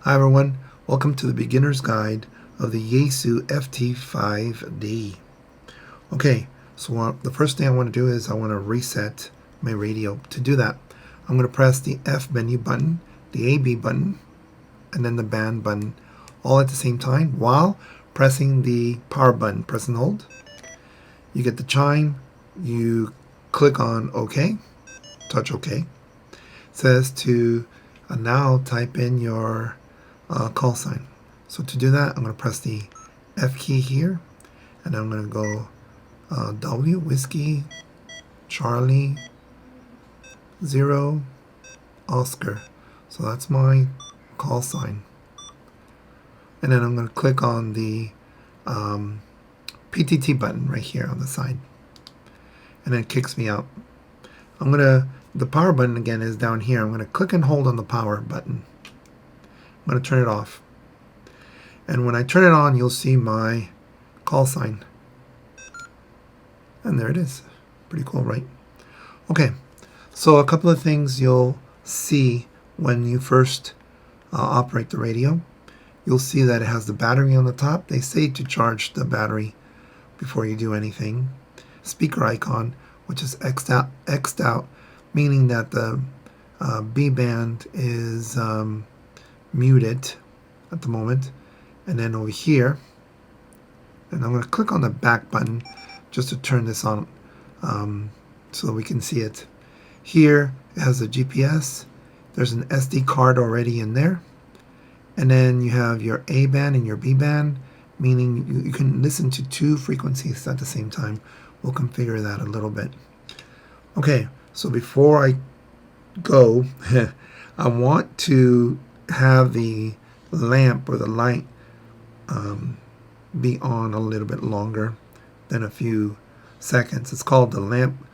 Hi everyone, welcome to the beginner's guide of the Yaesu FT5D. Okay, so the first thing I want to do is I want to reset my radio. To do that, I'm going to press the F menu button, the AB button, and then the band button all at the same time while pressing the power button. Press and hold. You get the chime, you click on OK, touch OK. It says to now type in your call sign. So to do that, I'm going to press the F key here, and I'm going to go W, Whiskey, Charlie, 0, Oscar. So that's my call sign. And then I'm going to click on the PTT button right here on the side. And then it kicks me out. The power button again is down here. I'm going to click and hold on the power button. I'm going to turn it off. And when I turn it on, you'll see my call sign. And there it is. Pretty cool, right? Okay, so a couple of things you'll see when you first operate the radio. You'll see that it has the battery on the top. They say to charge the battery before you do anything. Speaker icon, which is X'd out, meaning that the B band is muted at the moment. And then over here, and I'm going to click on the back button just to turn this on so we can see it. Here it has a GPS. There's an SD card already in there. And then you have your A band and your B band, meaning you can listen to two frequencies at the same time. We'll configure that a little bit. Okay, so before I go, I want to have the lamp or the light be on a little bit longer than a few seconds. It's called the lamp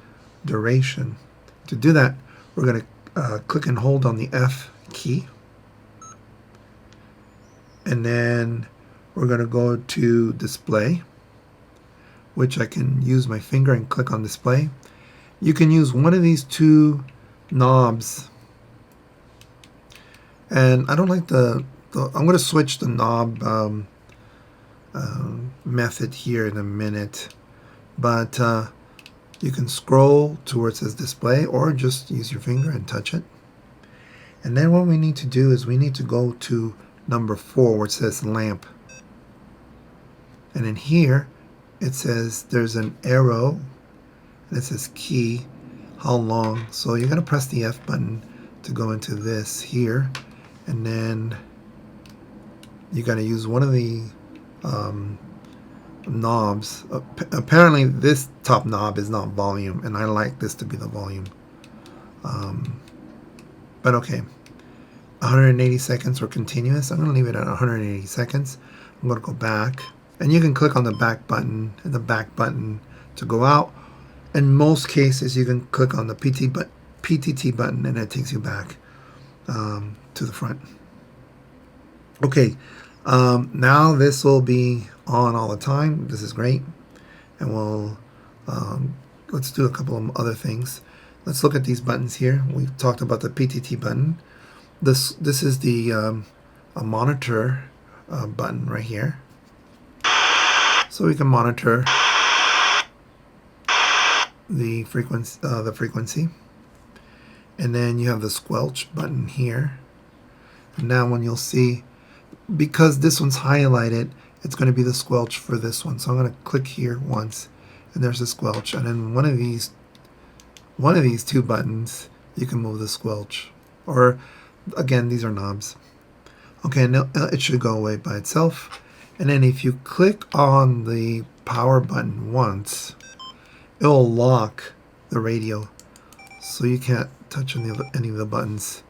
duration. To do that, we're going to click and hold on the F key. And then we're going to go to display, which I can use my finger and click on display. You can use one of these two knobs. And I don't like I'm going to switch the knob method here in a minute. But you can scroll to where it says display or just use your finger and touch it. And then what we need to do is we need to go to number 4 where it says lamp. And in here it says there's an arrow and it says key, how long. So you're going to press the F button to go into this here. And then you got to use one of the knobs. Apparently this top knob is not volume, and I like this to be the volume. But okay, 180 seconds or continuous. I'm going to leave it at 180 seconds. I'm going to go back, and you can click on the back button and the back button to go out. In most cases, you can click on the PTT button, and it takes you back to the front. Okay, now this will be on all the time. This is great. And we'll let's do a couple of other things. Let's look at these buttons here. We've talked about the PTT button. This is the a monitor button right here. So we can monitor the frequency. And then you have the squelch button here. And now when you'll see, because this one's highlighted, it's going to be the squelch for this one. So I'm going to click here once, and there's the squelch. And then one of these two buttons, you can move the squelch. Or again, these are knobs. Okay, now it should go away by itself. And then if you click on the power button once, it'll lock the radio, so you can't touch any of the buttons.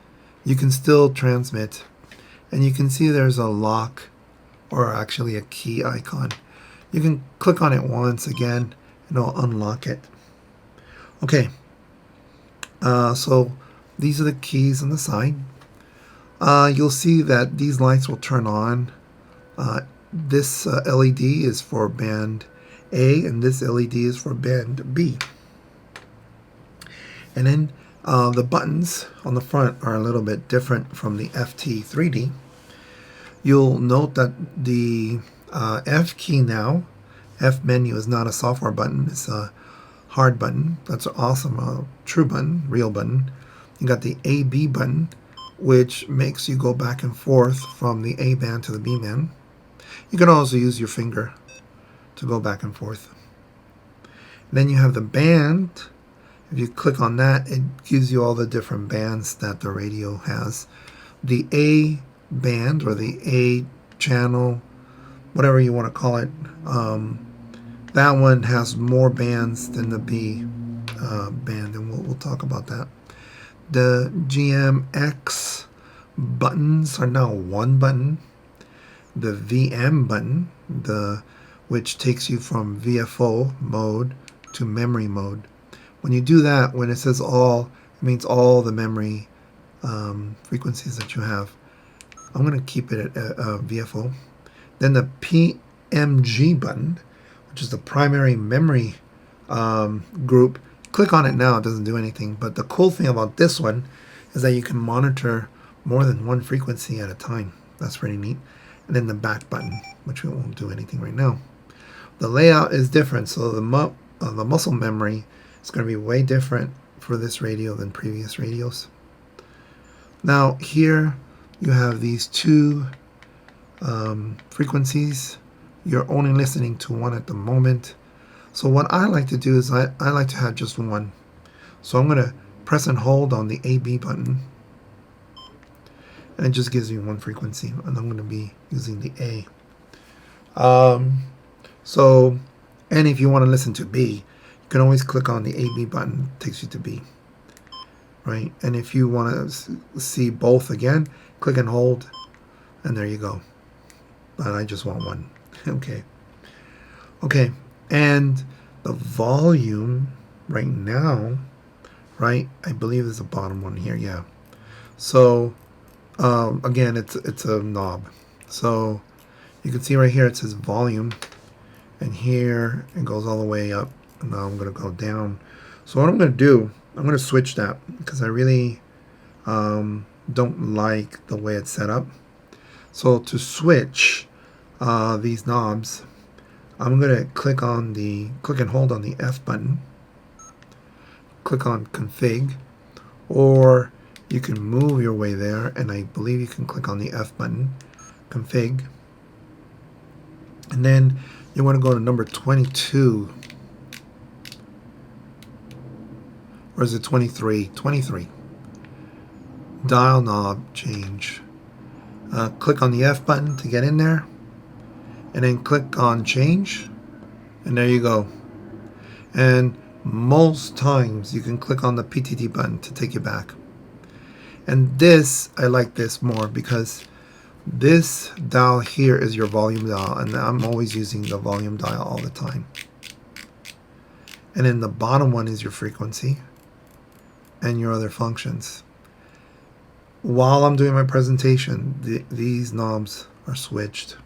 You can still transmit, and you can see there's a lock, or actually a key icon. You can click on it once again, and it'll unlock it. Okay, so these are the keys on the side. You'll see that these lights will turn on. This LED is for band A, and this LED is for band B. And then the buttons on the front are a little bit different from the FT3D. You'll note that the F key now, F menu, is not a software button. It's a hard button. That's awesome. A true button, real button. You got the AB button, which makes you go back and forth from the A band to the B band. You can also use your finger to go back and forth. Then you have the band. If you click on that, it gives you all the different bands that the radio has. The A band, or the A channel, whatever you want to call it, that one has more bands than the B band, and we'll talk about that. The GMX buttons are now one button. The VM button, which takes you from VFO mode to memory mode. When you do that, when it says all, it means all the memory frequencies that you have. I'm going to keep it at VFO. Then the PMG button, which is the primary memory group. Click on it now, it doesn't do anything. But the cool thing about this one is that you can monitor more than one frequency at a time. That's pretty neat. And then the back button, which we won't do anything right now. The layout is different, so the muscle memory is going to be way different for this radio than previous radios. Now here you have these two frequencies. You're only listening to one at the moment. So what I like to do is I like to have just one. So I'm going to press and hold on the AB button, and it just gives me one frequency, and I'm going to be using the A. And if you want to listen to B, you can always click on the AB button, it takes you to B, right? And if you want to see both again, click and hold, and there you go. But I just want one. Okay, and the volume right now, right, I believe is the bottom one here, yeah. So again, it's a knob. So you can see right here it says volume, and here it goes all the way up, and now I'm going to go down. So what I'm going to do, I'm going to switch that because I really don't like the way it's set up. So to switch these knobs, I'm going to click and hold on the F button, click on config, or you can move your way there, and I believe you can click on the F button, config, and then you want to go to number 22, or is it 23? 23. Dial knob change. Click on the F button to get in there, and then click on change, and there you go. And most times you can click on the PTT button to take you back. And this, I like this more because this dial here is your volume dial, and I'm always using the volume dial all the time. And then the bottom one is your frequency and your other functions. While I'm doing my presentation, these knobs are switched.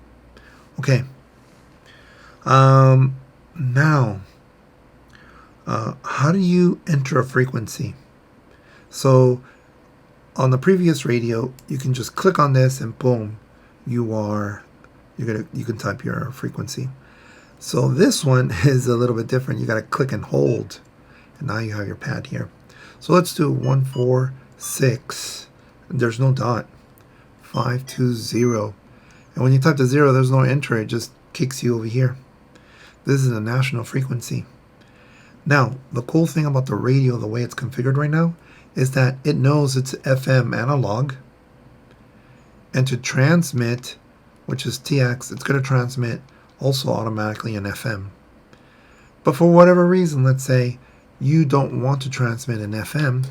Okay. Now, how do you enter a frequency? So on the previous radio, you can just click on this and boom, you can type your frequency. So this one is a little bit different. You got to click and hold, and now you have your pad here. So let's do 146. There's no dot. 520. And when you type the 0, there's no enter. It just kicks you over here. This is a national frequency. Now, the cool thing about the radio, the way it's configured right now, is that it knows it's FM analog. And to transmit, which is TX, it's going to transmit also automatically in FM. But for whatever reason, let's say you don't want to transmit in FM,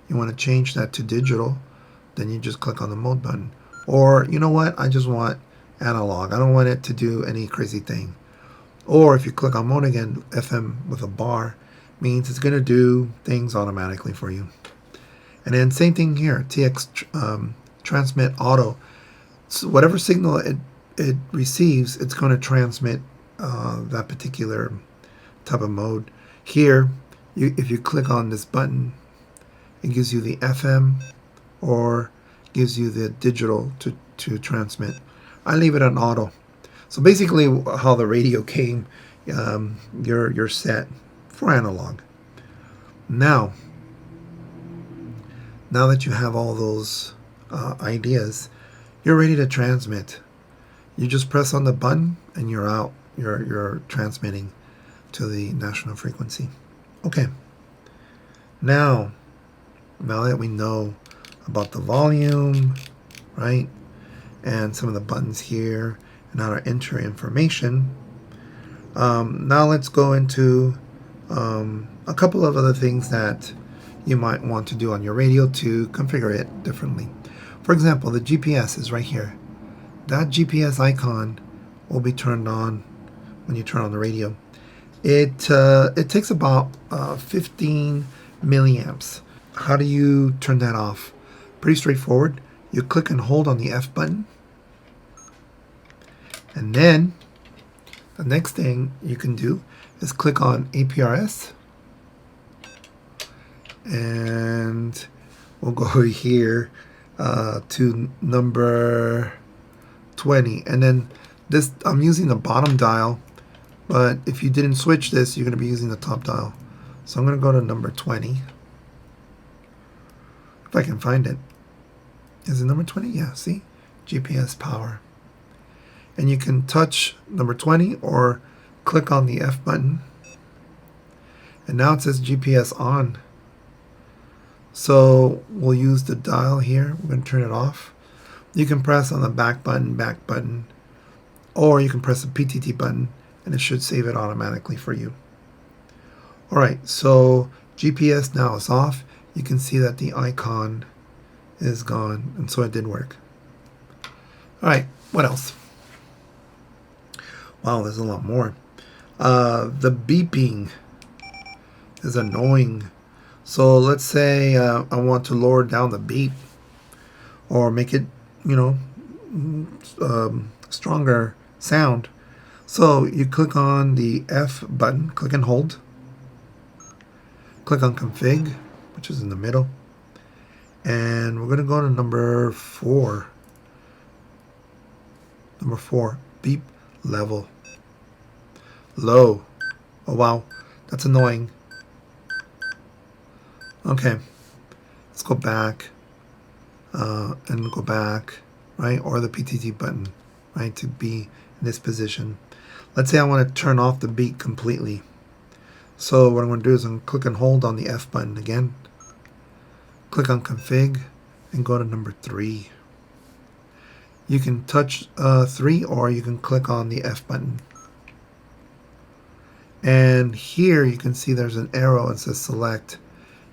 you want to change that to digital, then you just click on the mode button. Or, you know what, I just want analog. I don't want it to do any crazy thing. Or if you click on mode again, FM with a bar means it's going to do things automatically for you. And then same thing here, TX transmit auto. So whatever signal it receives, it's going to transmit that particular type of mode. Here, if you click on this button, it gives you the FM or gives you the digital to transmit. I leave it on auto. So basically how the radio came, you're set for analog. Now that you have all those ideas, you're ready to transmit. You just press on the button and you're out. You're transmitting to the national frequency. Okay. Now that we know about the volume, right, and some of the buttons here, and how to enter information, now let's go into a couple of other things that you might want to do on your radio to configure it differently. For example, the GPS is right here. That GPS icon will be turned on when you turn on the radio. It takes about 15 milliamps. How do you turn that off? Pretty straightforward. You click and hold on the F button, and then the next thing you can do is click on APRS, and we'll go here to number 20, and then this, I'm using the bottom dial, but if you didn't switch this, you're going to be using the top dial. So I'm going to go to number 20, if I can find it. Is it number 20? Yeah, see? GPS power. And you can touch number 20 or click on the F button. And now it says GPS on. So we'll use the dial here. We're going to turn it off. You can press on the back button, or you can press the PTT button, and it should save it automatically for you. Alright, so GPS now is off. You can see that the icon is gone, and so it did work. Alright, what else? Wow, there's a lot more. The beeping is annoying. So let's say I want to lower down the beep or make it, stronger sound. So you click on the F button, click and hold. Click on config, which is in the middle. And we're going to go to number 4. Number 4, beep level. Low. Oh wow, that's annoying. Okay, let's go back and go back, right? Or the PTT button, right? To be in this position. Let's say I want to turn off the beep completely. So what I'm going to do is I'm going to click and hold on the F button again. Click on config and go to number 3. You can touch 3 or you can click on the F button. And here you can see there's an arrow that says select.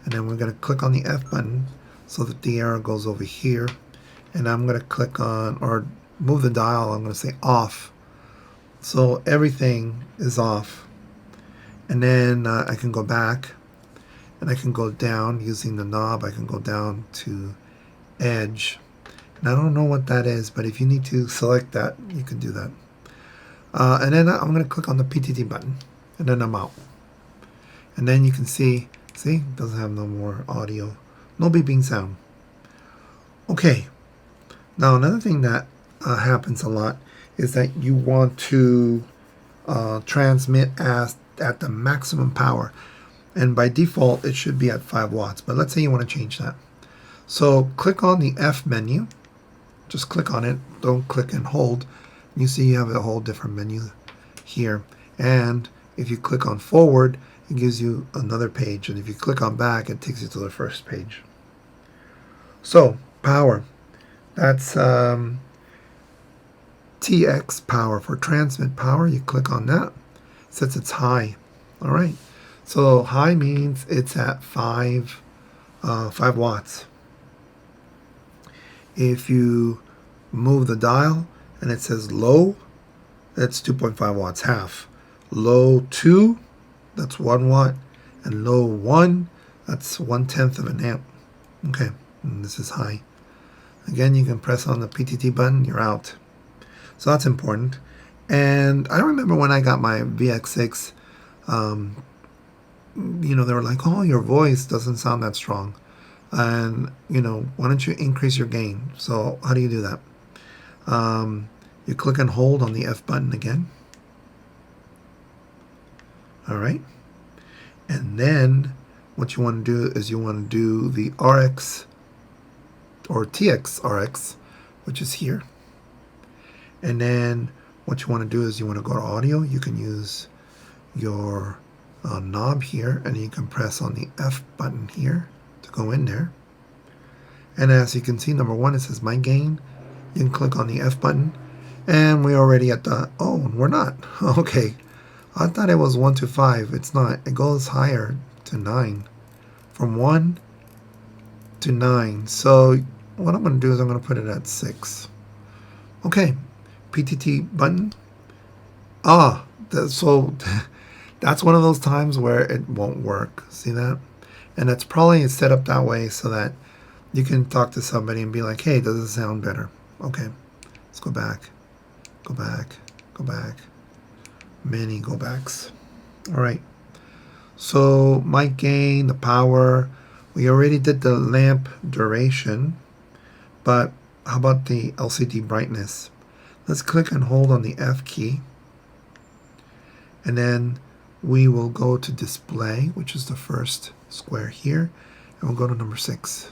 And then we're going to click on the F button so that the arrow goes over here. And I'm going to click on, or move the dial, I'm going to say off. So everything is off. And then I can go back and I can go down using the knob. I can go down to edge. And I don't know what that is, but if you need to select that, you can do that. And then I'm going to click on the PTT button, and then I'm out. And then you can see, it doesn't have no more audio, no beeping sound. Okay, now another thing that happens a lot is that you want to transmit at the maximum power. And by default, it should be at 5 watts. But let's say you want to change that. So click on the F menu. Just click on it. Don't click and hold. You see you have a whole different menu here. And if you click on forward, it gives you another page. And if you click on back, it takes you to the first page. So power. That's TX power. For transmit power, you click on that. It says it's high. All right. So high means it's at 5 watts. If you move the dial and it says low, that's 2.5 watts, half. Low 2, that's 1 watt. And low 1, that's 1/10 of an amp. Okay, and this is high. Again, you can press on the PTT button, you're out. So that's important. And I remember when I got my VX6, they were like, oh, your voice doesn't sound that strong. And, why don't you increase your gain? So how do you do that? You click and hold on the F button again. All right. And then what you want to do is you want to do the RX or TXRX, which is here. And then what you want to do is you want to go to audio. You can use your knob here, and you can press on the F button here to go in there. And as you can see, number one, it says my gain. You can click on the F button, and we're already at the, oh, we're not. Okay. I thought it was 1 to 5. It's not. It goes higher to 9. From 1 to 9. So what I'm going to do is I'm going to put it at 6. Okay. PTT button. So that's one of those times where it won't work. See that? And it's probably set up that way so that you can talk to somebody and be like, hey, does it sound better? Okay. Let's go back. Go back. Go back. Many go backs. All right. So mic gain, the power. We already did the lamp duration. But how about the LCD brightness? Let's click and hold on the F key. And then we will go to display, which is the first square here. And we'll go to number 6.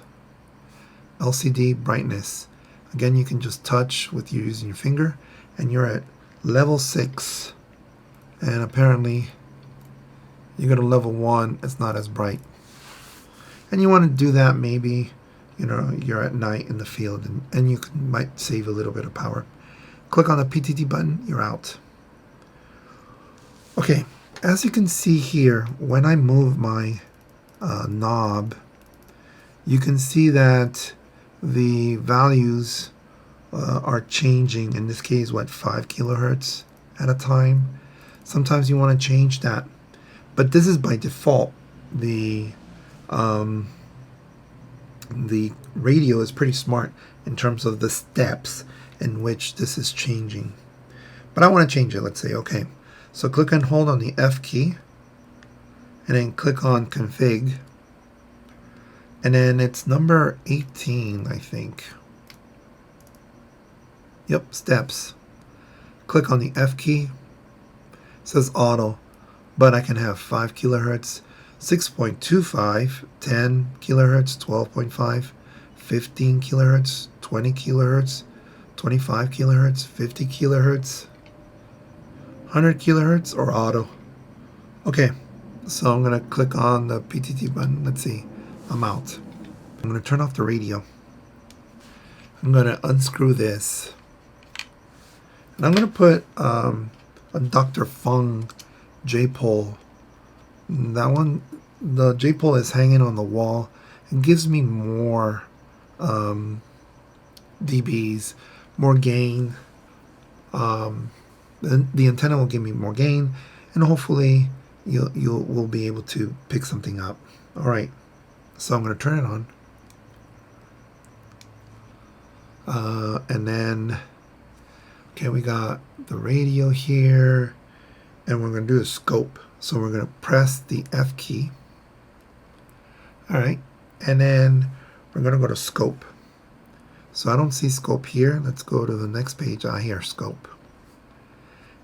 LCD brightness. Again, you can just touch with using your finger. And you're at level 6. And apparently, you go to level 1, it's not as bright. And you want to do that maybe, you're at night in the field, and you might save a little bit of power. Click on the PTT button, you're out. Okay, as you can see here, when I move my knob, you can see that the values are changing. In this case, 5 kilohertz at a time. Sometimes you want to change that, but this is by default. The radio is pretty smart in terms of the steps in which this is changing. But I want to change it. Let's say, okay. So click and hold on the F key, and then click on config, and then it's number 18, I think. Yep, steps. Click on the F key. It says auto, but I can have 5 kilohertz, 6.25, 10 kilohertz, 12.5, 15 kilohertz, 20 kilohertz, 25 kilohertz, 50 kilohertz, 100 kilohertz, or auto. Okay, so I'm going to click on the PTT button. Let's see, I'm out. I'm going to turn off the radio. I'm going to unscrew this. And I'm going to put a Dr. Fung J-pole. That one, the J-pole is hanging on the wall. It gives me more dBs, more gain. The antenna will give me more gain, and hopefully we'll be able to pick something up. All right, so I'm going to turn it on, and then. Okay, we got the radio here, and we're going to do a scope. So we're going to press the F key. All right, and then we're going to go to scope. So I don't see scope here. Let's go to the next page. Here, scope.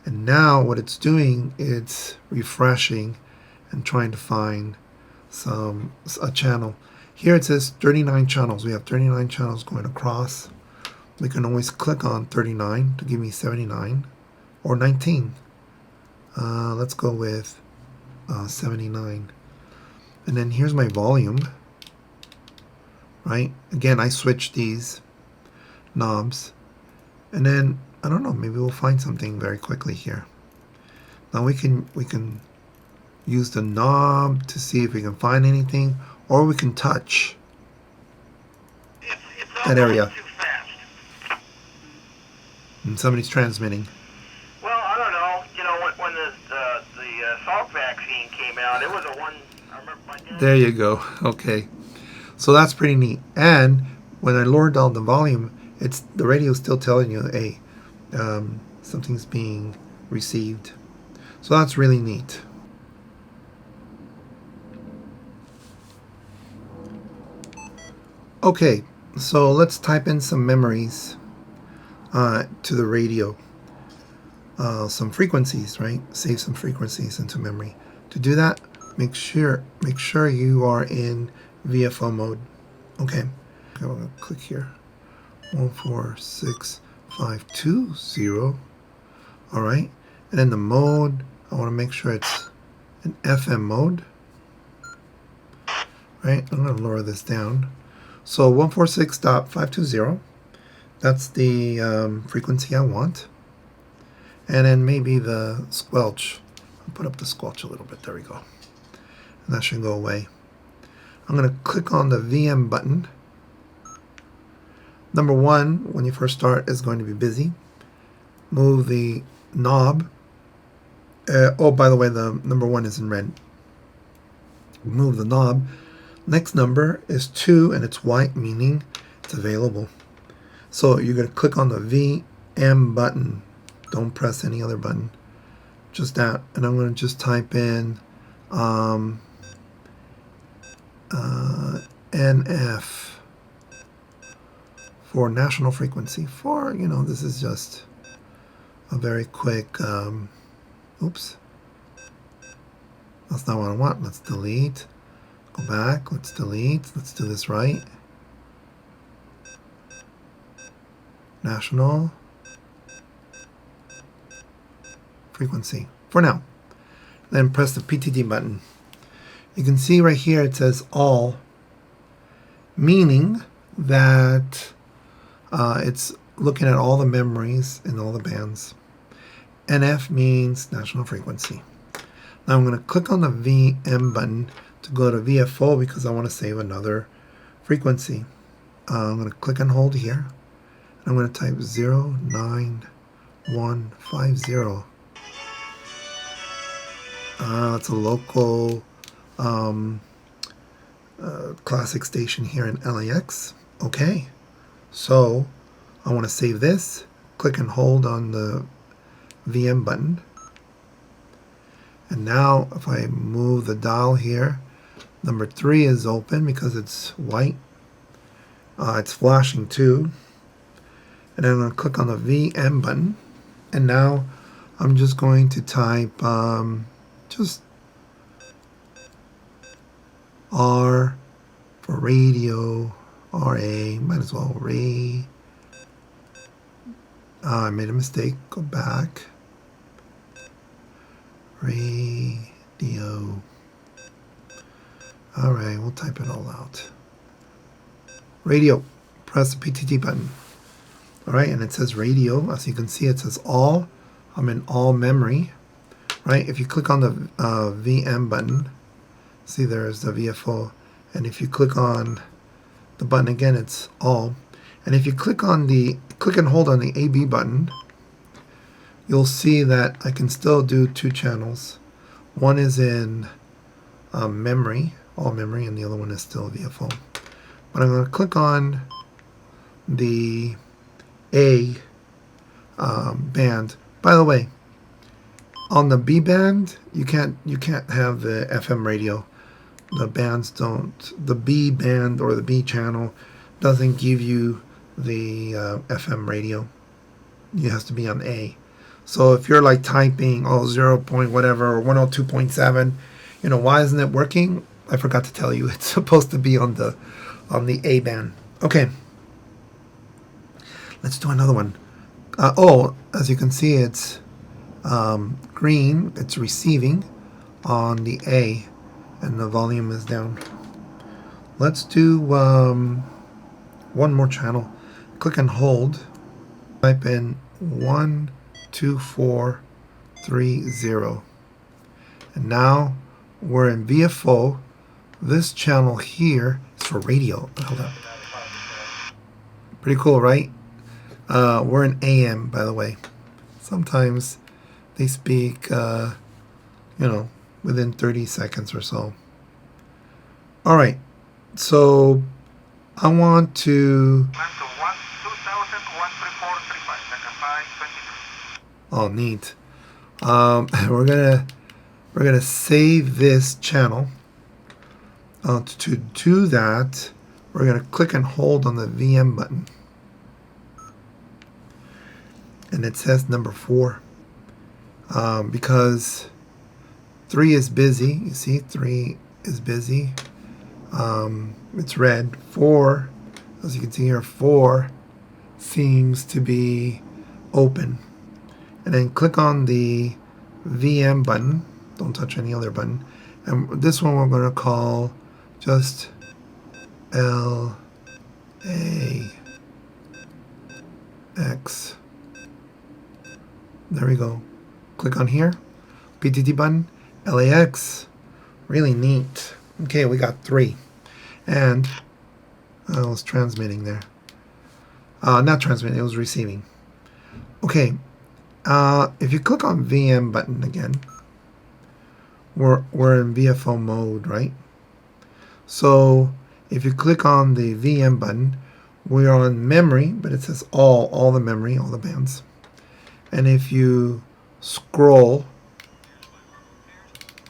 And now what it's doing, it's refreshing and trying to find a channel. Here it says 39 channels. We have 39 channels going across. We can always click on 39 to give me 79 or 19. Let's go with 79. And then here's my volume, right? Again, I switch these knobs. And then, I don't know, maybe we'll find something very quickly here. Now we can use the knob to see if we can find anything, or we can touch that area. And somebody's transmitting. Well, I don't know. When the Salk vaccine came out, it was a one. I remember my dad. There you go. Okay, so that's pretty neat. And when I lower down the volume, the radio is still telling you, hey, something's being received. So that's really neat. Okay, so let's type in some memories to the radio. some frequencies, right? Save some frequencies into memory. To do that, make sure you are in VFO mode. Okay, I'm gonna click here. 146520. All right, and then the mode, I want to make sure it's an FM mode. Right, I'm gonna lower this down. So 146.520. That's the frequency I want. And then maybe the squelch. I'll put up the squelch a little bit. There we go. And that should go away. I'm going to click on the VM button. Number one, when you first start, is going to be busy. Move the knob. Oh, by the way, the number one is in red. Move the knob. Next number is 2, and it's white, meaning it's available. So you're going to click on the VM button. Don't press any other button. Just that. And I'm going to just type in NF for national frequency. For, this is just a very quick, oops. That's not what I want. Let's delete. Go back. Let's delete. Let's do this right. National frequency for now. Then press the PTD button. You can see right here it says all, meaning that it's looking at all the memories in all the bands. NF means national frequency. Now I'm going to click on the VM button to go to VFO because I want to save another frequency. I'm going to click and hold here. I'm going to type 09150. It's a local classic station here in LAX. Okay, so I want to save this. Click and hold on the VM button. And now if I move the dial here, number 3 is open because it's white. It's flashing too. And then I'm going to click on the VM button. And now I'm just going to type just R for radio, RA, might as well Ray. I made a mistake, go back. Radio. Alright, we'll type it all out. Radio, press the PTT button. Alright, and it says radio. As you can see, it says all. I'm in all memory. Right, if you click on the VM button, see there's the VFO, and if you click on the button again, it's all. And if you click and hold on the AB button, you'll see that I can still do 2 channels. One is in memory, all memory, and the other one is still VFO. But I'm going to click on the A band. By the way, on the B band, you can't have the FM radio. The bands don't. The B band or the B channel doesn't give you the FM radio. It has to be on A. So if you're like typing 0 point whatever or 102.7, why isn't it working? I forgot to tell you. It's supposed to be on the A band. Okay. Let's do another one. As you can see, it's green. It's receiving on the A, and the volume is down. Let's do one more channel. Click and hold. Type in 12430, and now we're in VFO. This channel here is for radio. Hold up. Pretty cool, right? We're in AM, by the way. Sometimes they speak, within 30 seconds or so. All right, so I want to. Oh, neat. We're gonna save this channel. To do that, we're gonna click and hold on the VM button, and it says number 4. because 3 is busy. You see, 3 is busy. It's red. 4, as you can see here, 4 seems to be open. And then click on the VM button. Don't touch any other button. And this one we're going to call just LAX. There we go. Click on here. PTT button. LAX. Really neat. Okay, we got 3. And I was transmitting there. Not transmitting, it was receiving. Okay. If you click on VM button again, we're in VFO mode, right? So if you click on the VM button, we're on memory, but it says all the memory, all the bands. And if you scroll,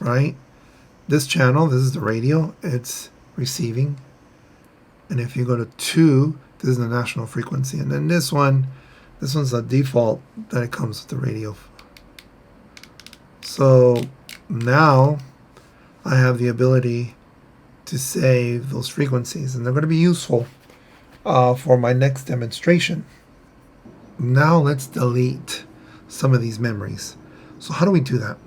right, this channel, this is the radio, it's receiving. And if you go to 2, this is the national frequency. And then this one's the default that it comes with the radio. So now I have the ability to save those frequencies, and they're going to be useful for my next demonstration. Now let's delete some of these memories. So how do we do that?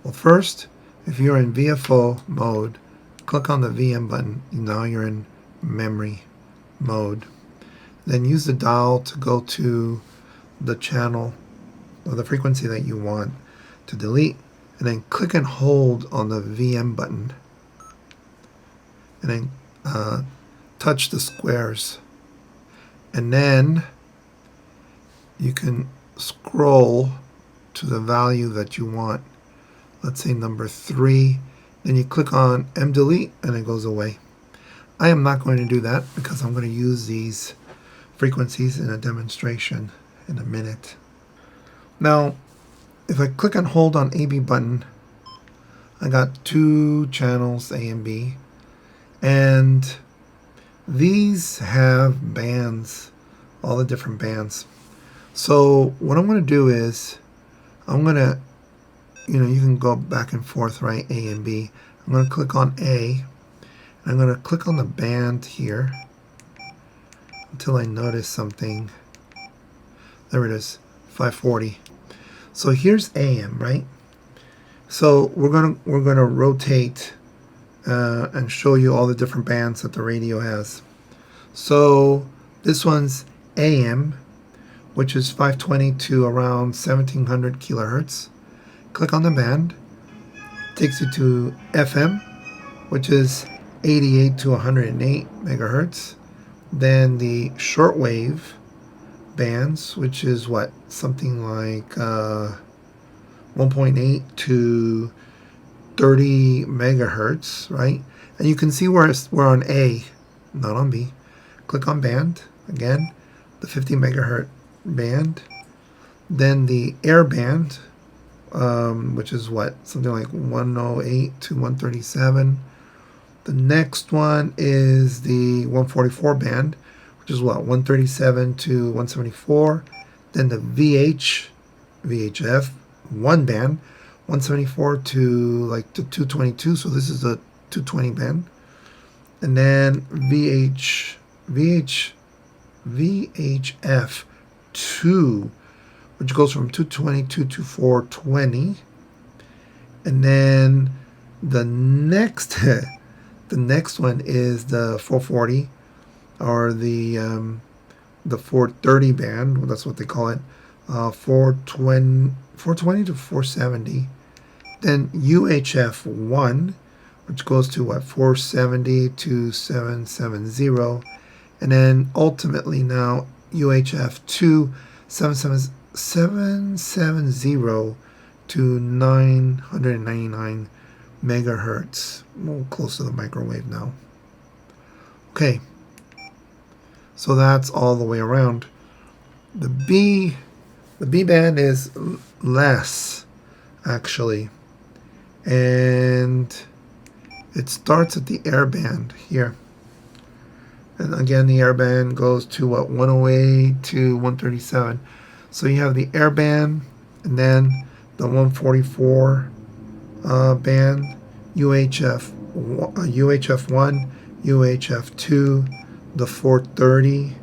Well, first, if you're in VFO mode, click on the VM button. Now you're in memory mode. Then use the dial to go to the channel or the frequency that you want to delete, and then click and hold on the VM button, and then touch the squares, and then you can scroll to the value that you want. Let's say number 3. Then you click on mdelete and it goes away. I am not going to do that because I'm going to use these frequencies in a demonstration in a minute. Now, if I click and hold on AB button, I got 2 channels, A and B, and these have bands, all the different bands. So what I'm going to do is I'm going to, you can go back and forth, right, A and B. I'm going to click on A, and I'm going to click on the band here until I notice something. There it is, 540. So here's AM, right? So we're gonna rotate and show you all the different bands that the radio has. So this one's AM, which is 520 to around 1700 kilohertz. Click on the band, takes you to FM, which is 88 to 108 megahertz. Then the shortwave bands, which is something like 1.8 to 30 megahertz, right? And you can see we're on A, not on B. Click on band again, the 50 megahertz band. Then the air band, which is something like 108 to 137. The next one is the 144 band, which is 137 to 174. Then the VHF 1 band, 174 to to 222. So this is the 220 band. And then VHF 2, which goes from 222 to 420. And then the next one is the 440, or the 430 band. Well, that's what they call it. 420 to 470. Then UHF 1, which goes to 470 to 770. And then ultimately now UHF 2, 770 to 999 megahertz. Well, close to the microwave now. Okay, so that's all the way around. The B band is less, actually, and it starts at the air band here. And again, the air band goes to 108 to 137. So you have the air band, and then the 144 band, UHF1, UHF2, the 430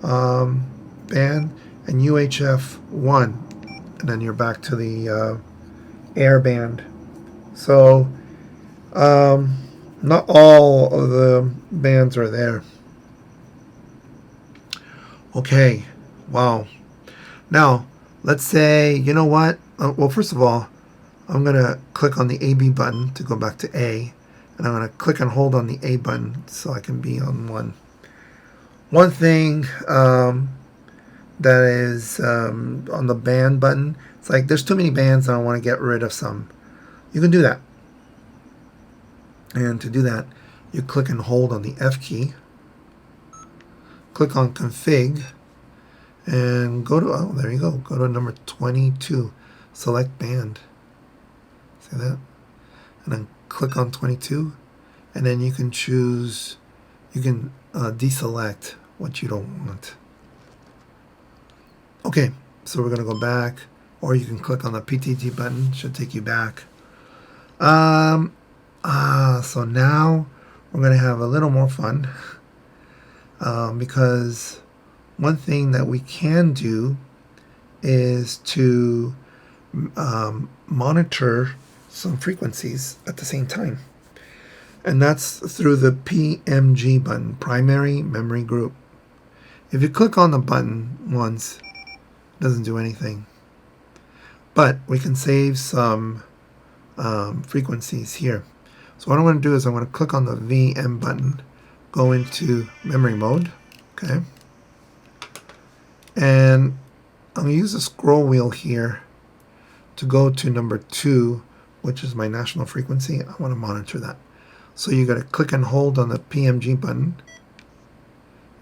band, and UHF1, and then you're back to the air band. So not all of the bands are there. Okay, wow. Now, let's say, you know what? Well, first of all, I'm going to click on the AB button to go back to A, and I'm going to click and hold on the A button so I can be on one. One thing that is on the band button, it's like there's too many bands and I want to get rid of some. You can do that. And to do that, you click and hold on the F key, click on config, and go to, oh, there you go, go to number 22, select band. See that? And then click on 22, and then you can choose, you can deselect what you don't want. Okay, so we're going to go back, or you can click on the PTT button, should take you back. So now we're going to have a little more fun, because one thing that we can do is to monitor some frequencies at the same time. And that's through the PMG button, Primary Memory Group. If you click on the button once, it doesn't do anything. But we can save some frequencies here. So what I'm going to do is I'm going to click on the VM button, go into memory mode, okay? And I'm going to use the scroll wheel here to go to number 2, which is my national frequency. I want to monitor that. So you got to click and hold on the PMG button,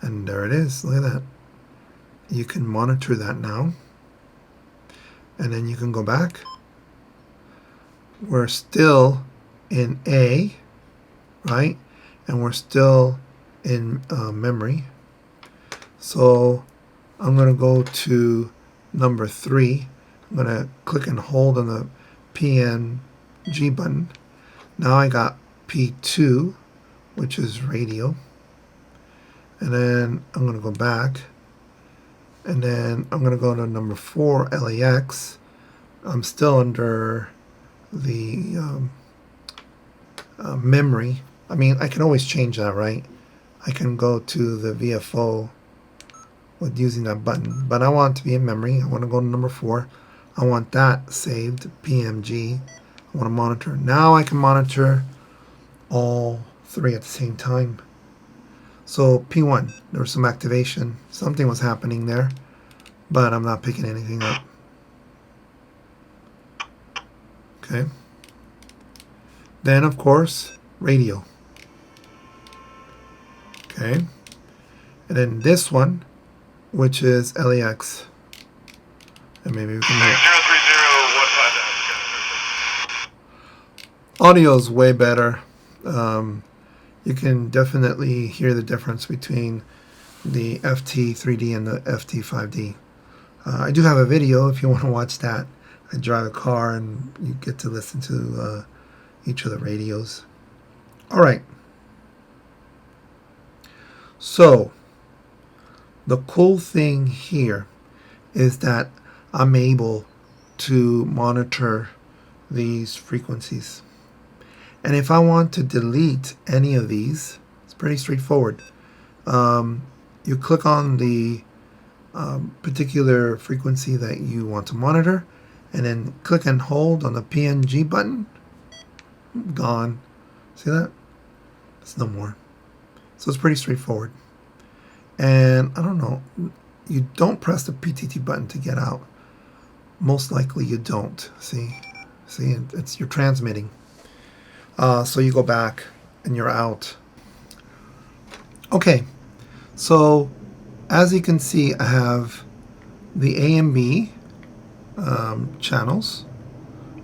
and there it is. Look at that. You can monitor that now, and then you can go back. We're still in A, right? And we're still in memory. So I'm going to go to number 3. I'm going to click and hold on the PNG button. Now I got P2, which is radio. And then I'm going to go back. And then I'm going to go to number 4, LAX. I'm still under the memory. I mean, I can always change that, right? I can go to the VFO with using that button. But I want it to be in memory. I want to go to number 4. I want that saved, PMG. I want to monitor. Now I can monitor all 3 at the same time. So P1, there was some activation. Something was happening there, but I'm not picking anything up. Okay. Then, of course, radio. Okay. And then this one, which is LAX. And maybe we can... 03015. Audio is way better. You can definitely hear the difference between the FT3D and the FT5D. I do have a video if you want to watch that. I drive a car and you get to listen to each of the radios. Alright. So, the cool thing here is that I'm able to monitor these frequencies. And if I want to delete any of these, it's pretty straightforward. You click on the particular frequency that you want to monitor, and then click and hold on the PNG button. Gone. See that? It's no more. So it's pretty straightforward. And I don't know, you don't press the PTT button to get out. Most likely you don't. See, you're transmitting. So you go back and you're out. Okay, so as you can see, I have the A and B channels,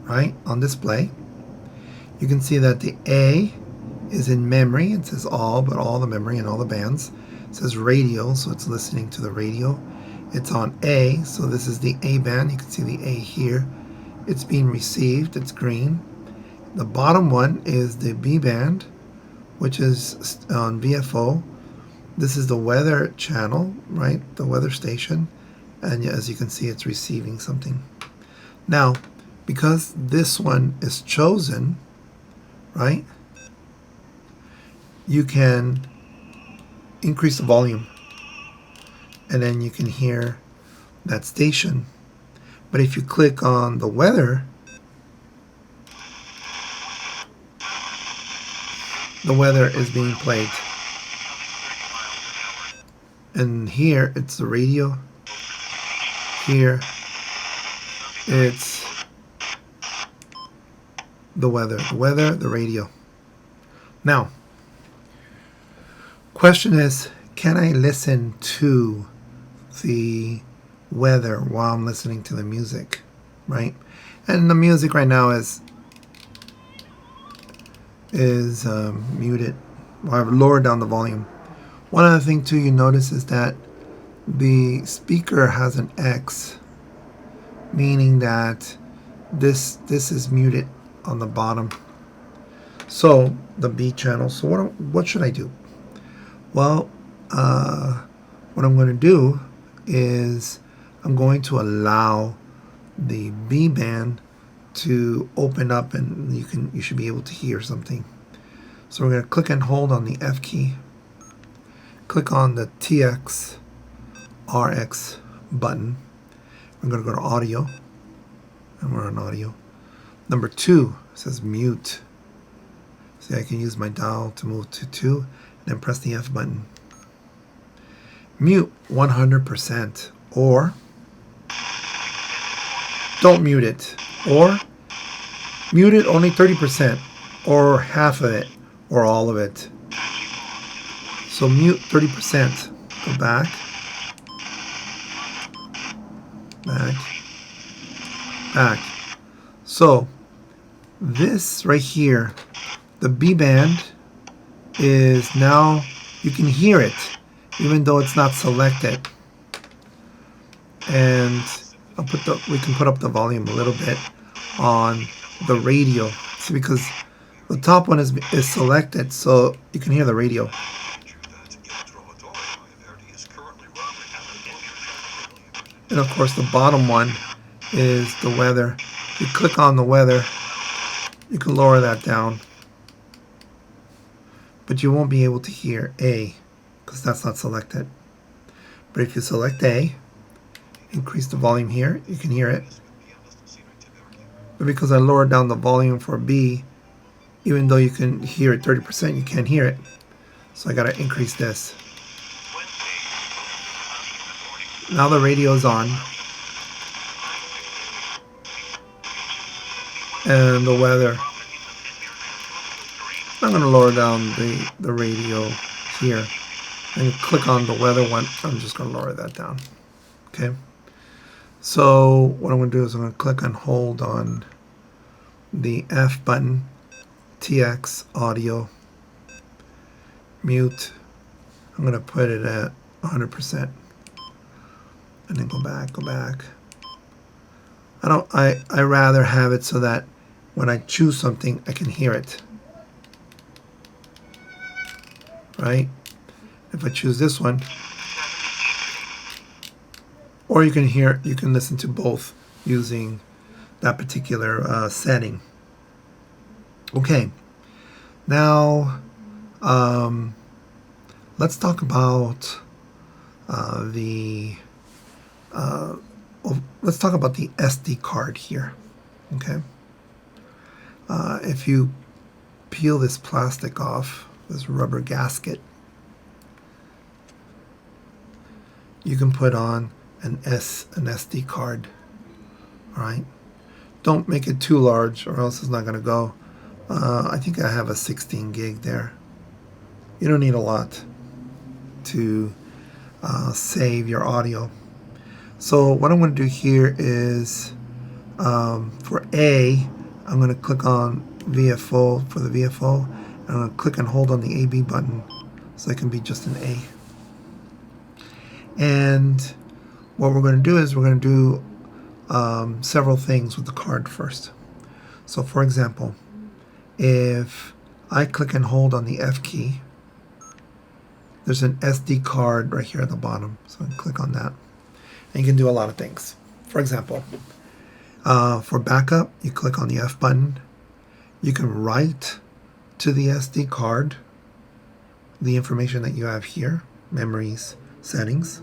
right, on display. You can see that the A is in memory. It says all, but all the memory and all the bands. It says radio, so it's listening to the radio. It's on A, so this is the A band. You can see the A here. it's being received, it's green. The bottom one is the B band, which is on VFO. This is the weather channel, right? The weather station. And as you can see, it's receiving something. Now, because this one is chosen, right? You can increase the volume. And then you can hear that station. But if you click on the weather, the weather is being played. And here it's the radio. Here it's the weather, the radio. Now, question is, can I listen to the weather while I'm listening to the music, right? And the music right now is muted. Well, I've lowered down the volume. One other thing too you notice is that the speaker has an X, meaning that this is muted on the bottom. So the B channel. So what should I do? Well, what I'm going to do is I'm going to allow the B band to open up, and you should be able to hear something. So we're going to click and hold on the F key. Click on the TXRX button. We're going to go to audio, and we're on audio. Number 2 says mute. See, I can use my dial to move to 2, and then press the F button. Mute 100%, or don't mute it, or mute it only 30%, or half of it, or all of it. So mute 30%. Go back, back. So this right here, the B band is now, you can hear it even though it's not selected. And we can put up the volume a little bit on the radio. See, because the top one is selected, so you can hear the radio. And of course the bottom one is the weather. If you click on the weather, you can lower that down. But you won't be able to hear A, because that's not selected. But if you select A, increase the volume here, you can hear it. But because I lowered down the volume for B, even though you can hear it 30%, you can't hear it. So I gotta increase this. Now the radio's on. And the weather. I'm gonna lower down the radio here. And click on the weather one. I'm just gonna lower that down. Okay. So what I'm gonna do is I'm gonna click and hold on the F button, TX audio, mute. I'm gonna put it at 100%. And then go back. I rather have it so that when I choose something, I can hear it. Right? If I choose this one, or you can listen to both using that particular setting. Okay. Now, let's talk about let's talk about the SD card here. Okay. If you peel this plastic off, this rubber gasket, you can put on an SD card. All right. Don't make it too large, or else it's not going to go. I think I have a 16 gig there. You don't need a lot to save your audio. So what I'm going to do here is for A, I'm going to click on VFO for the VFO. And I'm going to click and hold on the AB button so it can be just an A. And what we're going to do is we're going to do several things with the card first. So for example, if I click and hold on the F key, there's an SD card right here at the bottom. So I click on that. And you can do a lot of things. For example, for backup, you click on the F button. You can write to the SD card the information that you have here, memories, settings.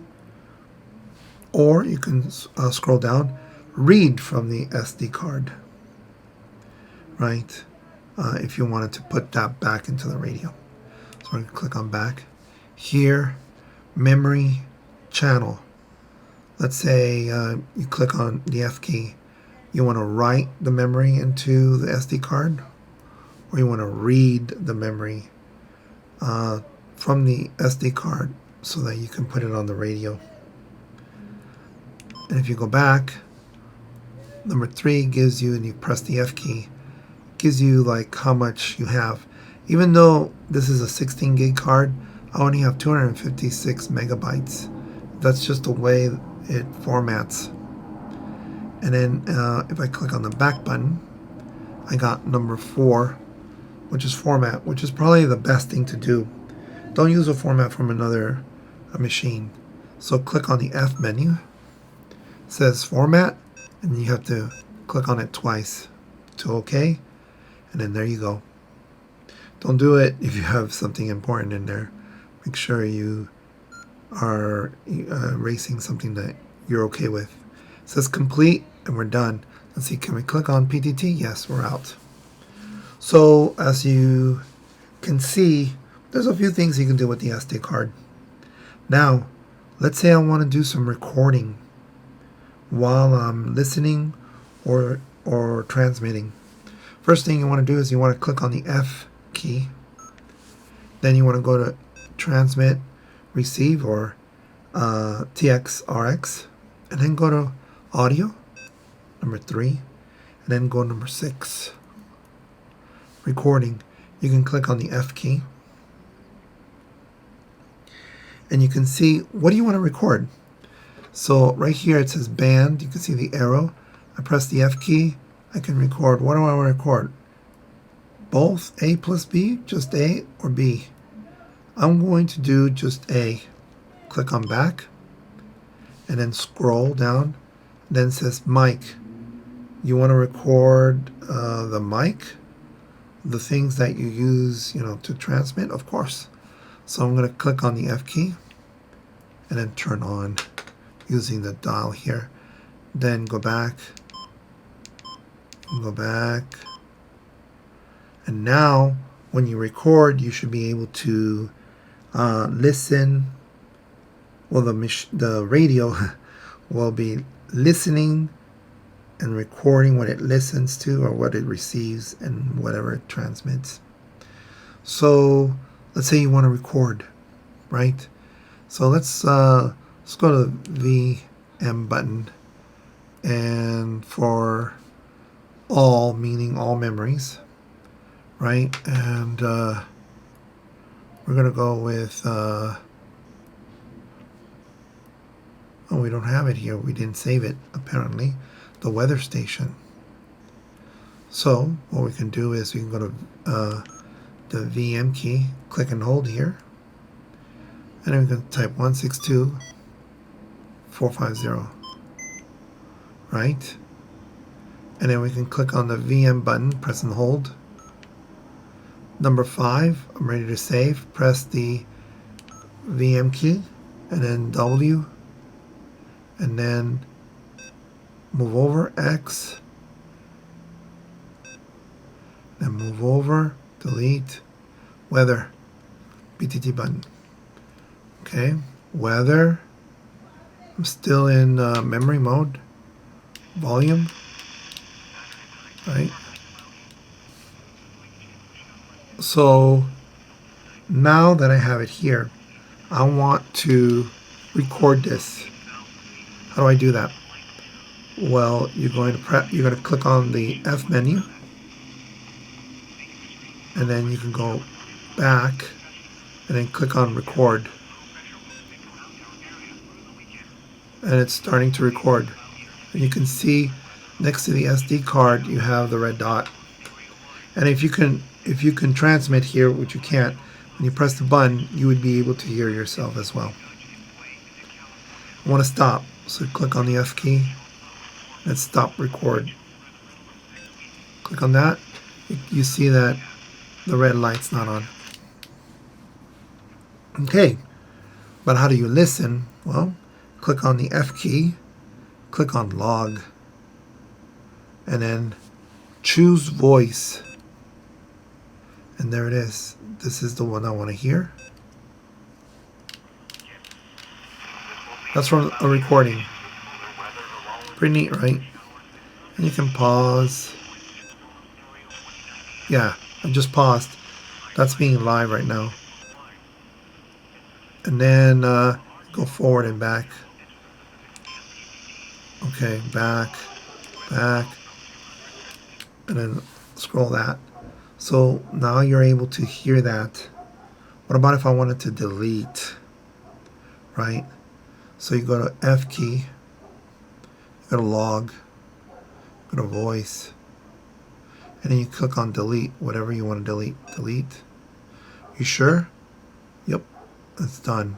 Or you can scroll down, read from the SD card, right? If you wanted to put that back into the radio. So we're going to click on back. Here, memory channel. Let's say you click on the F key. You want to write the memory into the SD card, or you want to read the memory from the SD card so that you can put it on the radio. And if you go back, number 3 gives you, and you press the F key, gives you like how much you have. Even though this is a 16 gig card, I only have 256 megabytes. That's just the way it formats. And then if I click on the back button, I got number 4, which is format, which is probably the best thing to do. Don't use a format from another machine. So click on the F menu. It says format, and you have to click on it twice to OK, and then there you go. Don't do it if you have something important in there. Make sure you are erasing something that you're okay with. It says complete, and we're done. Let's see, can we click on PTT? Yes, we're out. So as you can see, there's a few things you can do with the SD card. Now, let's say I want to do some recording while I'm listening or transmitting. First thing you want to do is you want to click on the F key. Then you want to go to transmit, receive, or TXRX, and then go to audio, number 3, and then go number 6, recording. You can click on the F key, and you can see what do you want to record. So right here it says band. You can see the arrow. I press the F key. I can record. What do I want to record? Both A plus B, just A, or B? I'm going to do just A. Click on back, and then scroll down. Then it says mic. You want to record the mic, the things that you use, to transmit, of course. So I'm going to click on the F key, and then turn on using the dial here. Then go back, and now when you record, you should be able to listen. Well, the radio will be listening and recording what it listens to or what it receives and whatever it transmits. So let's say you want to record, right? So let's go to the VM button, and for all, meaning all memories, right? And we're going to go with oh, we don't have it here. We didn't save it, apparently. The weather station. So what we can do is we can go to the VM key, click and hold here, and then we can type 162.450, right? And then we can click on the VM button, press and hold. Number 5, I'm ready to save. Press the VM key, and then W, and then move over, X, then move over, delete, weather, PTT button. Okay, weather, I'm still in memory mode, volume, right? So now that I have it here, I want to record this. How do I do that? Well, you're going to click on the F menu, and then you can go back and then click on record, and it's starting to record. And you can see next to the SD card you have the red dot. And if you can transmit here, which you can't, when you press the button, you would be able to hear yourself as well. I want to stop, so click on the F key. Let's stop record. Click on that. You see that the red light's not on. Okay, but how do you listen? Well, click on the F key, click on log, and then choose voice. And there it is. This is the one I want to hear. That's from a recording. Pretty neat, right? And you can pause. Yeah, I just paused. That's being live right now. And then go forward and back. Okay, back, back, and then scroll that. So now you're able to hear that. What about if I wanted to delete? Right? So you go to F key, you go to log, go to voice, and then you click on delete, whatever you want to delete. Delete. You sure? Yep, it's done.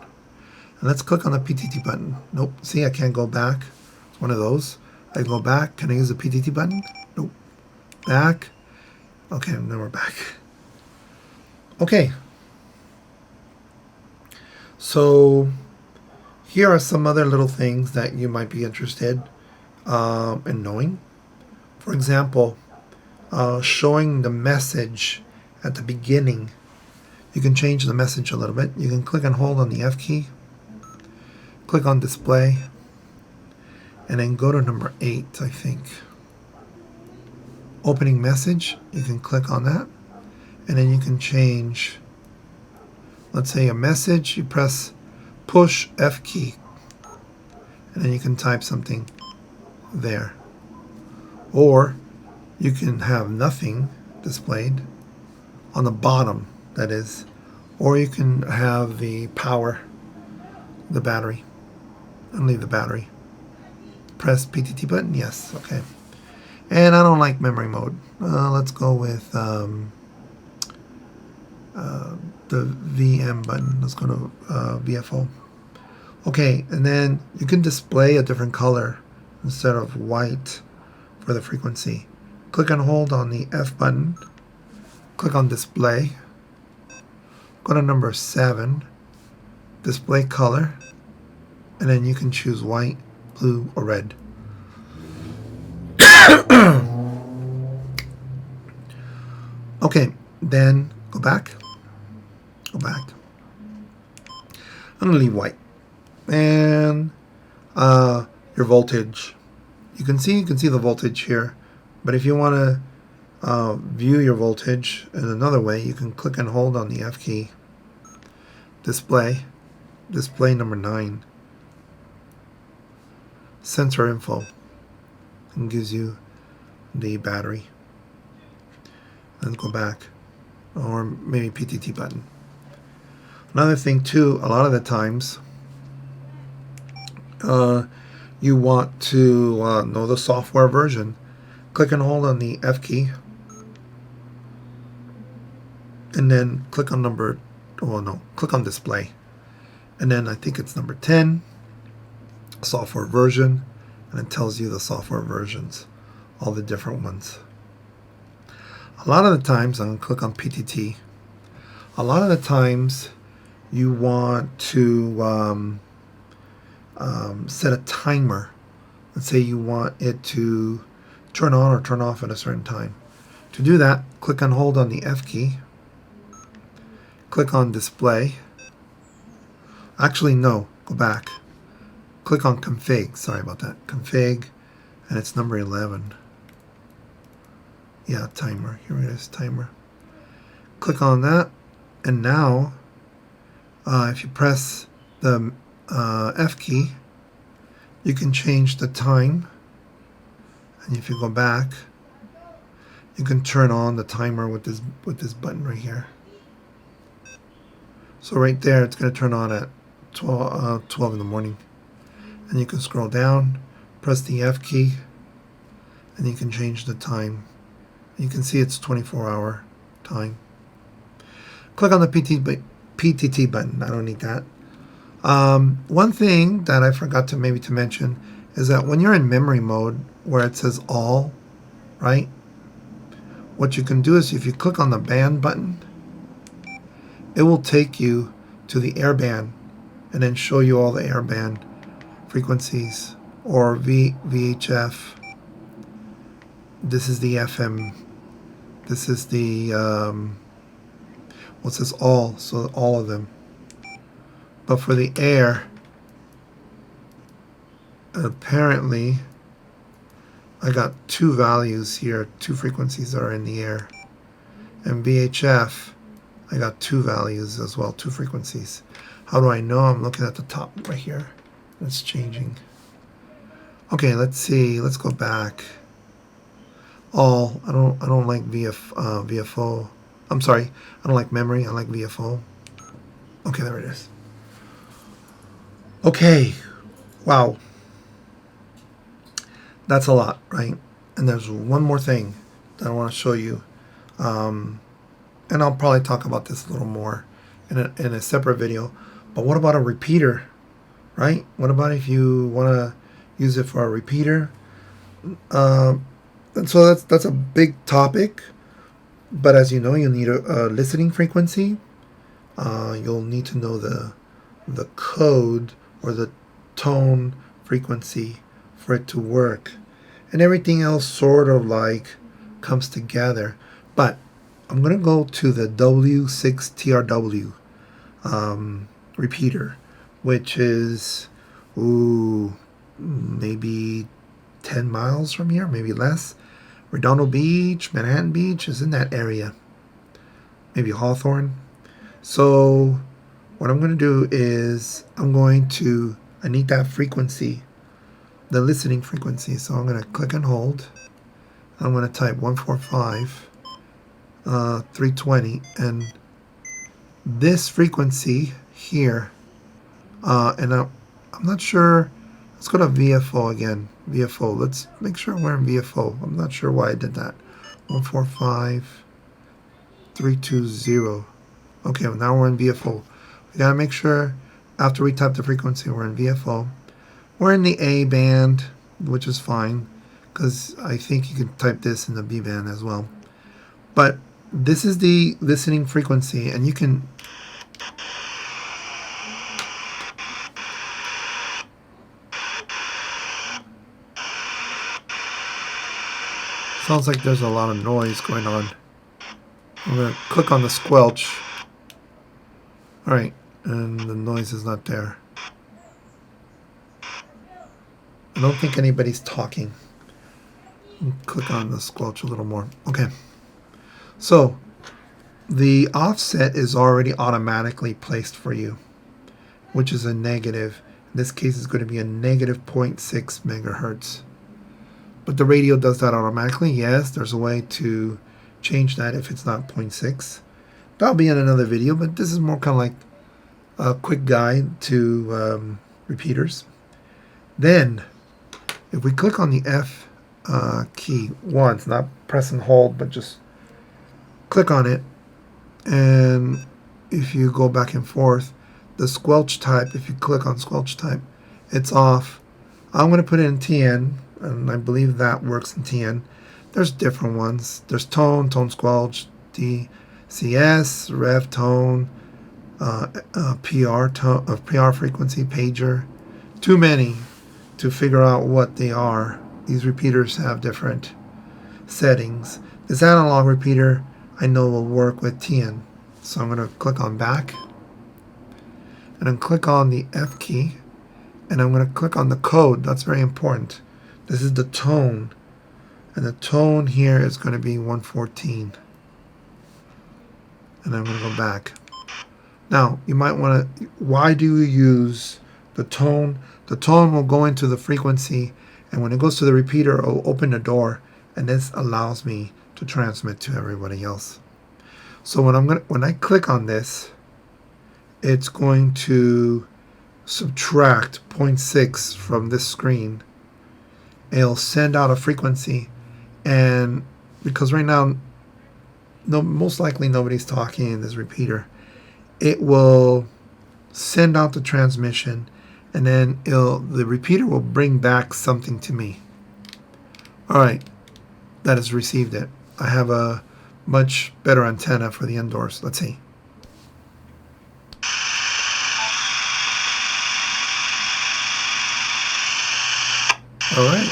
And let's click on the PTT button. Nope, see, I can't go back. It's one of those. I can go back. Can I use the PTT button? Nope. Back. Okay, now we're back. Okay. So here are some other little things that you might be interested in knowing. For example, showing the message at the beginning. You can change the message a little bit. You can click and hold on the F key. Click on display. And then go to number 8, I think. Opening message. You can click on that. And then you can change, let's say a message. You press push F key. And then you can type something there. Or you can have nothing displayed on the bottom, that is. Or you can have the power, the battery, and leave the battery. Press PTT button, yes, okay. And I don't like memory mode. Let's go with the VM button. Let's go to VFO. Okay, and then you can display a different color instead of white for the frequency. Click and hold on the F button. Click on display. Go to number 7. Display color. And then you can choose white, blue, or red. Okay, then go back. Go back. I'm gonna leave white. And your voltage. You can see the voltage here. But if you want to view your voltage in another way, you can click and hold on the F key. Display number 9. Sensor info, and gives you the battery. And go back, or maybe PTT button. Another thing too, a lot of the times you want to know the software version. Click and hold on the F key, and then click on click on display, and then I think it's number 10, software version, and it tells you the software versions, all the different ones. A lot of the times, I'm going to click on PTT. A lot of the times you want to set a timer. Let's say you want it to turn on or turn off at a certain time. To do that, click and hold on the F key. Click on display. Actually, no, go back. Click on config. Sorry about that. Config, and it's number 11. Yeah, timer. Here it is, timer. Click on that, and now if you press the F key, you can change the time. And if you go back, you can turn on the timer with this button right here. So right there, it's going to turn on at 12 in the morning. And you can scroll down, press the F key, and you can change the time. You can see it's 24-hour time. Click on the PTT button. I don't need that. One thing that I forgot to mention is that when you're in memory mode where it says all, right? What you can do is if you click on the band button, it will take you to the air band and then show you all the air band frequencies, or VHF. This is the FM. This is the what's this, all, so all of them. But for the air, apparently I got two values here, two frequencies that are in the air. And VHF, I got two values as well, two frequencies. How do I know? I'm looking at the top right here. It's changing. Okay, let's see. Let's go back. All. I don't like VFO. I'm sorry. I don't like memory. I like VFO. Okay, there it is. Okay. Wow. That's a lot, right? And there's one more thing that I want to show you. And I'll probably talk about this a little more in a separate video. But what about a repeater, right? What about if you want to use it for a repeater? And so that's a big topic. But as you know, you'll need a listening frequency. You'll need to know the code or the tone frequency for it to work. And everything else sort of like comes together. But I'm going to go to the W6TRW repeater, which is maybe 10 miles from here, maybe less. Redondo Beach, Manhattan Beach is in that area. Maybe Hawthorne. So what I'm going to do is I need that frequency, the listening frequency. So I'm going to click and hold. I'm going to type 145 320, and this frequency here, and I'm not sure. Let's go to VFO again. VFO. Let's make sure we're in VFO. I'm not sure why I did that. 145 320. Okay, well, now we're in VFO. We gotta make sure after we type the frequency we're in VFO. We're in the A band, which is fine, because I think you can type this in the B band as well. But this is the listening frequency, and you can sounds like there's a lot of noise going on. I'm going to click on the squelch. Alright, and the noise is not there. I don't think anybody's talking. Click on the squelch a little more. Okay. So, the offset is already automatically placed for you, which is a negative. In this case, it's going to be a negative 0.6 megahertz. But the radio does that automatically. Yes, there's a way to change that if it's not 0.6. That'll be in another video, but this is more kind of like a quick guide to repeaters. Then, if we click on the F key once, not press and hold, but just click on it, and if you go back and forth, the squelch type, if you click on squelch type, it's off. I'm going to put it in TN, and I believe that works in TN. There's different ones. There's tone squelch, DCS, rev tone, PR frequency, pager. Too many to figure out what they are. These repeaters have different settings. This analog repeater I know will work with TN. So I'm going to click on back, and then click on the F key, and I'm going to click on the code. That's very important. This is the tone, and the tone here is going to be 114. And I'm going to go back. Now, you might want to, why do you use the tone? The tone will go into the frequency, and when it goes to the repeater, it will open the door, and this allows me to transmit to everybody else. So when I click on this, it's going to subtract 0.6 from this screen, it'll send out a frequency, and because right now, no, most likely nobody's talking in this repeater, it will send out the transmission, and then the repeater will bring back something to me. All right, that has received it. I have a much better antenna for the indoors. Let's see. All right.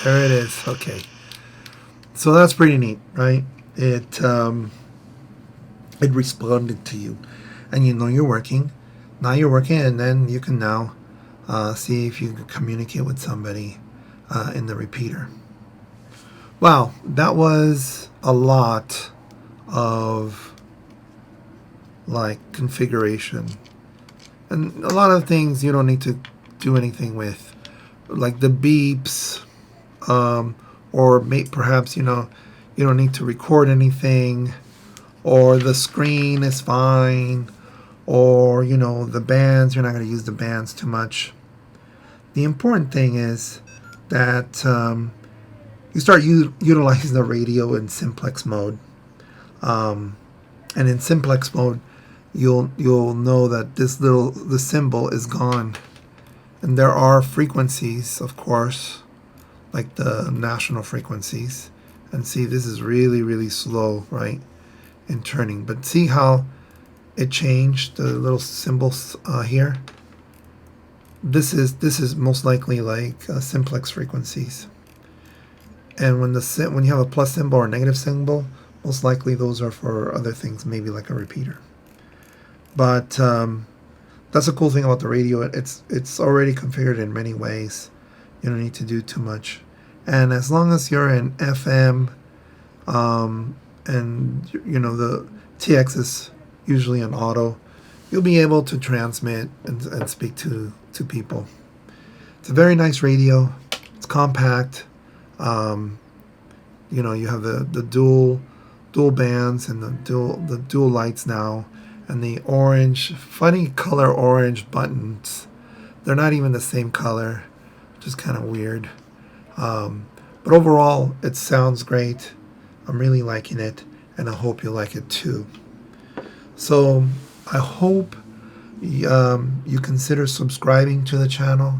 There it is. Okay. So that's pretty neat, right? It responded to you, and you know you're working. Now you're working, and then you can now see if you can communicate with somebody in the repeater. Wow, that was a lot of like configuration, and a lot of things you don't need to do anything with, like the beeps, or perhaps you don't need to record anything, or the screen is fine, or the bands, you're not going to use the bands too much. The important thing is that you start utilizing the radio in simplex mode, and in simplex mode you'll know that the symbol is gone, and there are frequencies, of course, like the national frequencies, and see, this is really, really slow, right, in turning. But see how it changed the little symbols here. This is most likely like simplex frequencies, and when you have a plus symbol or a negative symbol, most likely those are for other things, maybe like a repeater. But that's a cool thing about the radio. It's already configured in many ways. You don't need to do too much, and as long as you're in FM, and the TX is usually an Audo, you'll be able to transmit and speak to people. It's a very nice radio. It's compact. You have the dual bands and the dual lights now, and the orange, funny color orange buttons. They're not even the same color, which is kind of weird. But overall, it sounds great. I'm really liking it, and I hope you like it too. So I hope you consider subscribing to the channel.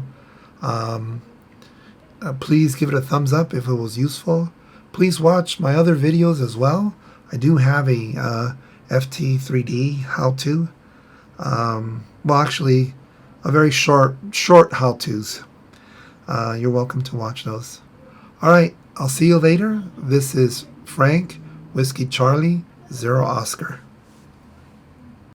Please give it a thumbs up if it was useful. Please watch my other videos as well. I do have a FT3D how-to. Well, actually, a very short how-tos. You're welcome to watch those. All right, I'll see you later. This is Frank, Whiskey Charlie, 0 Oscar.